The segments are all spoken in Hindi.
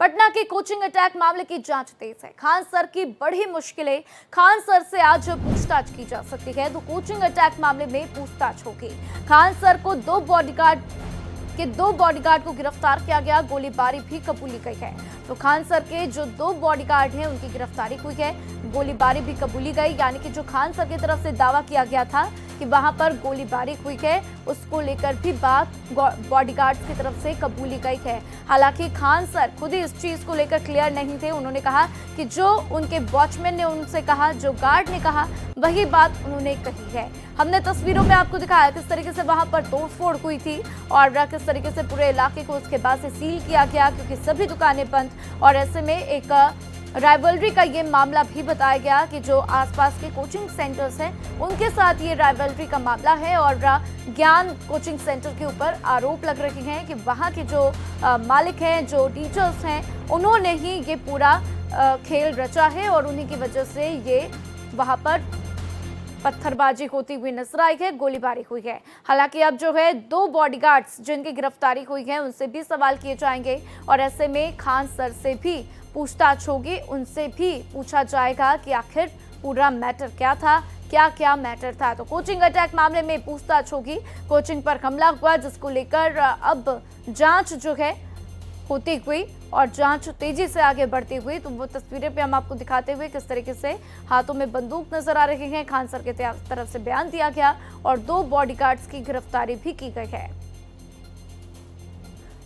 पटना के कोचिंग अटैक मामले की जांच तेज है। खान सर की बड़ी मुश्किलें। खान सर से आज पूछताछ की जा सकती है तो कोचिंग अटैक मामले में पूछताछ होगी। खान सर को दो बॉडीगार्ड को गिरफ्तार किया गया। गोलीबारी भी कबूली गई है। तो खान सर के जो दो बॉडीगार्ड हैं उनकी गिरफ्तारी हुई है। गोलीबारी भी कबूली गई, यानी कि जो खान सर की तरफ से दावा किया गया था कि वहां पर गोलीबारी हुई है, उसको लेकर भी बात बॉडीगार्ड्स की तरफ से कबूली गई है। हालांकि खान सर खुद ही इस चीज को लेकर क्लियर नहीं थे। उन्होंने कहा कि जो उनके वॉचमैन ने उनसे कहा, जो गार्ड ने कहा, वही बात उन्होंने कही है। हमने तस्वीरों में आपको दिखाया किस तरीके से वहां पर तोड़फोड़ हुई थी और किस तरीके से पूरे इलाके को उसके बाद से सील किया गया, क्योंकि सभी दुकानें बंद। और ऐसे में एक राइवलरी का ये मामला भी बताया गया कि जो आसपास के कोचिंग सेंटर्स हैं उनके साथ ये राइवलरी का मामला है। और ज्ञान कोचिंग सेंटर के ऊपर आरोप लग रहे हैं कि वहाँ के जो मालिक हैं, जो टीचर्स हैं, उन्होंने ही ये पूरा खेल रचा है और उन्हीं की वजह से ये वहाँ पर पत्थरबाजी होती हुई नजर आई है, गोलीबारी हुई है। हालांकि अब जो है दो बॉडीगार्ड्स जिनकी गिरफ्तारी हुई है उनसे भी सवाल किए जाएंगे और ऐसे में खान सर से भी पूछताछ होगी। उनसे भी पूछा जाएगा कि आखिर पूरा मैटर क्या था, क्या क्या मैटर था। तो कोचिंग अटैक मामले में पूछताछ होगी। कोचिंग पर हमला हुआ जिसको लेकर अब जांच जो है होती हुई और जांच तेजी से आगे बढ़ती हुई। तो वो तस्वीरें पे हम आपको दिखाते हुए किस तरीके से हाथों में बंदूक नजर आ रही है। खान सर के तरफ से बयान दिया गया और दो बॉडीगार्ड्स की गिरफ्तारी भी की गई है।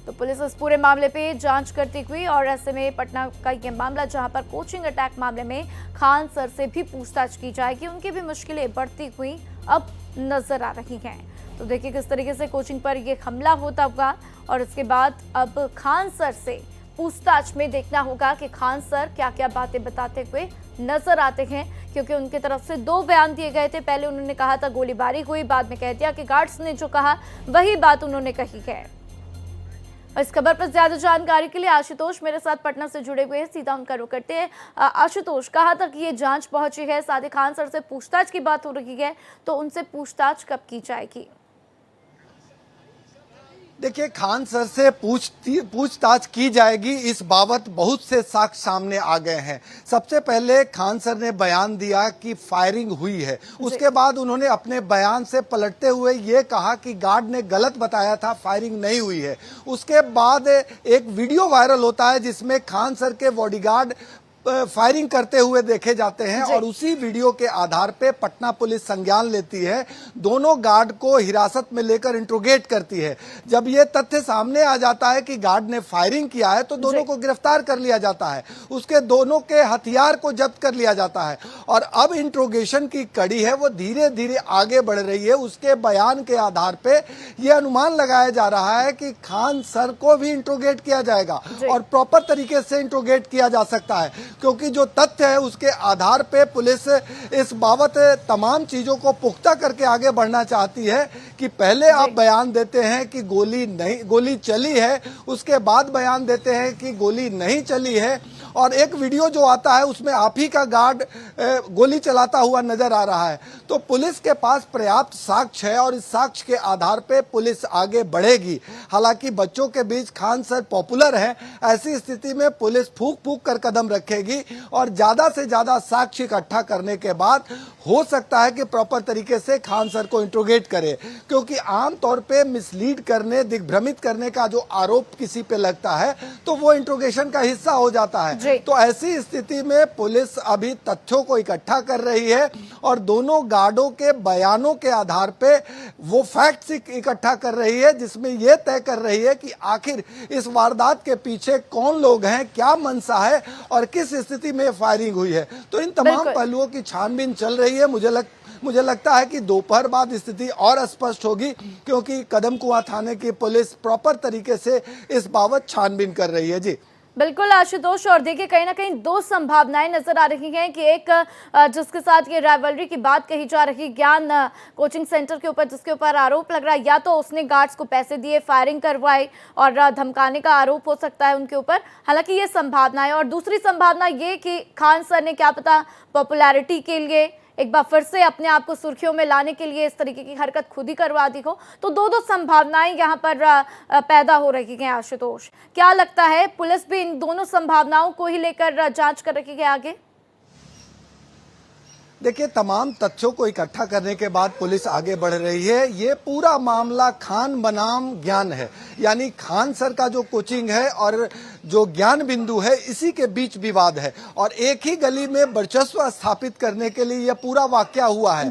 तो पुलिस इस पूरे मामले पे जांच करती हुई और ऐसे में पटना का ये मामला जहां पर कोचिंग अटैक मामले में खान सर से भी पूछताछ की जाएगी, उनकी भी मुश्किलें बढ़ती हुई अब नजर आ रही हैं। तो देखिए किस तरीके से कोचिंग पर ये हमला होता हुआ और उसके बाद अब खान सर से पूछताछ में देखना होगा कि खान सर क्या क्या बातें बताते हुए नजर आते हैं, क्योंकि उनकी तरफ से दो बयान दिए गए थे। पहले उन्होंने कहा था गोलीबारी हुई, बाद में कह दिया कि गार्ड्स ने जो कहा वही बात उन्होंने कही है। इस खबर पर ज्यादा जानकारी के लिए आशुतोष मेरे साथ पटना से जुड़े हुए हैं, सीधा उनका रुख करते हैं। आशुतोष, कहाँ तक ये जांच पहुंची है? साथ ही खान सर से पूछताछ की बात हो रही है, तो उनसे पूछताछ कब की जाएगी? देखिए, खान सर से पूछताछ की जाएगी। इस बाबत बहुत से साक्ष्य सामने आ गए हैं। सबसे पहले खान सर ने बयान दिया कि फायरिंग हुई है। उसके बाद उन्होंने अपने बयान से पलटते हुए ये कहा कि गार्ड ने गलत बताया था, फायरिंग नहीं हुई है। उसके बाद एक वीडियो वायरल होता है जिसमें खान सर के बॉडीगार्ड फायरिंग करते हुए देखे जाते हैं और उसी वीडियो के आधार पे पटना पुलिस संज्ञान लेती है, दोनों गार्ड को हिरासत में लेकर इंट्रोगेट करती है। जब ये तथ्य सामने आ जाता है कि गार्ड ने फायरिंग किया है तो दोनों को गिरफ्तार कर लिया जाता है, उसके दोनों के हथियार को जब्त कर लिया जाता है और अब इंट्रोगेशन की कड़ी है वो धीरे धीरे आगे बढ़ रही है। उसके बयान के आधार पे ये अनुमान लगाया जा रहा है कि खान सर को भी इंट्रोगेट किया जाएगा और प्रॉपर तरीके से इंट्रोगेट किया जा सकता है, क्योंकि जो तथ्य है उसके आधार पे पुलिस इस बाबत तमाम चीजों को पुख्ता करके आगे बढ़ना चाहती है कि पहले आप बयान देते हैं कि गोली चली है, उसके बाद बयान देते हैं कि गोली नहीं चली है और एक वीडियो जो आता है उसमें आप ही का गार्ड गोली चलाता हुआ नजर आ रहा है। तो पुलिस के पास पर्याप्त साक्ष्य है और इस साक्ष्य के आधार पे पुलिस आगे बढ़ेगी। हालांकि बच्चों के बीच खान सर पॉपुलर हैं, ऐसी स्थिति में पुलिस फूंक फूंक कर कदम रखेगी और ज्यादा से ज्यादा साक्ष्य इकट्ठा करने के बाद हो सकता है कि प्रॉपर तरीके से खान सर को इंट्रोगेट करे, क्योंकि आमतौर पे मिसलीड करने, दिग्भ्रमित करने का जो आरोप किसी पे लगता है तो वो इंट्रोगेशन का हिस्सा हो जाता है। तो ऐसी स्थिति में पुलिस अभी तथ्यों को इकट्ठा कर रही है और दोनों गार्डों के बयानों के आधार पे वो फैक्ट्स इकट्ठा कर रही है, जिसमें यह तय कर रही है कि आखिर इस वारदात के पीछे कौन लोग हैं, क्या मंशा है और किस स्थिति में फायरिंग हुई है। तो इन तमाम पहलुओं की छानबीन चल रही है। मुझे लगता है कि दोपहर बाद स्थिति और स्पष्ट होगी, क्योंकि कदमकुआं थाने की पुलिस प्रॉपर तरीके से इस बाबत छानबीन कर रही है। जी बिल्कुल आशुतोष, और देखिए कहीं ना कहीं दो संभावनाएं नजर आ रही हैं कि एक जिसके साथ ये राइवलरी की बात कही जा रही, ज्ञान कोचिंग सेंटर के ऊपर जिसके ऊपर आरोप लग रहा है, या तो उसने गार्ड्स को पैसे दिए, फायरिंग करवाई और धमकाने का आरोप हो सकता है उनके ऊपर। हालांकि ये संभावना है और दूसरी संभावना ये कि खान सर ने क्या पता पॉपुलैरिटी के लिए एक बार फिर से अपने आप को सुर्खियों में लाने के लिए इस तरीके की हरकत खुद ही करवा दी हो, तो दो संभावनाएं यहाँ पर पैदा हो रही हैं। आशुतोष, क्या लगता है, पुलिस भी इन दोनों संभावनाओं को ही लेकर जांच कर रही है आगे? देखिए, तमाम तथ्यों को इकट्ठा करने के बाद पुलिस आगे बढ़ रही है। ये पूरा मामला खान बनाम ज्ञान है, यानी खान सर का जो कोचिंग है और जो ज्ञान बिंदु है, इसी के बीच विवाद है और एक ही गली में वर्चस्व स्थापित करने के लिए यह पूरा वाकया हुआ है।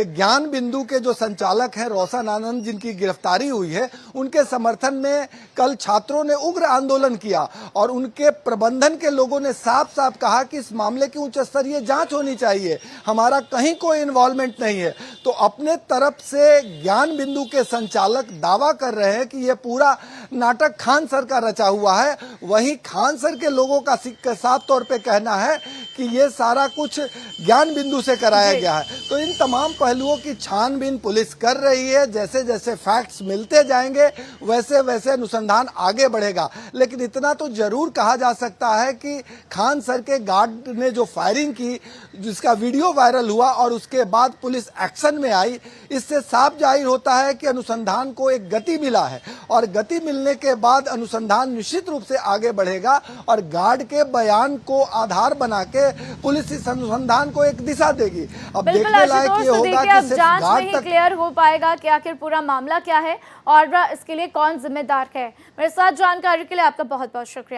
ज्ञान बिंदु के जो संचालक हैं रोशन आनंद, जिनकी गिरफ्तारी हुई है, उनके समर्थन में कल छात्रों ने उग्र आंदोलन किया और उनके प्रबंधन के लोगों ने साफ साफ कहा कि इस मामले की उच्च स्तरीय जांच होनी चाहिए, हमारा कहीं कोई इन्वॉल्वमेंट नहीं है। तो अपने तरफ से ज्ञान बिंदु के संचालक दावा कर रहे हैं कि यह पूरा नाटक खान सर का रचा हुआ है। वहीं खान सर के लोगों का साफ तौर पे कहना है कि ये सारा कुछ ज्ञान बिंदु से कराया गया है। तो इन तमाम पहलुओं की छानबीन पुलिस कर रही है। जैसे जैसे फैक्ट्स मिलते जाएंगे वैसे वैसे अनुसंधान आगे बढ़ेगा। लेकिन इतना तो जरूर कहा जा सकता है कि खान सर के गार्ड ने जो फायरिंग की, जिसका वीडियो वायरल हुआ और उसके बाद पुलिस एक्शन में आई, इससे साफ जाहिर होता है कि अनुसंधान को एक गति मिला है और गति मिलने के बाद अनुसंधान निश्चित रूप से आगे बढ़ेगा और गार्ड के बयान को आधार बना के पुलिस इस अनुसंधान को एक दिशा देगी। अब देखने लायक ये होगा कि सिर्फ जांच गार्ड में तक ही क्लियर हो पाएगा कि आखिर पूरा मामला क्या है और इसके लिए कौन जिम्मेदार है। मेरे साथ जानकारी के लिए आपका बहुत बहुत शुक्रिया।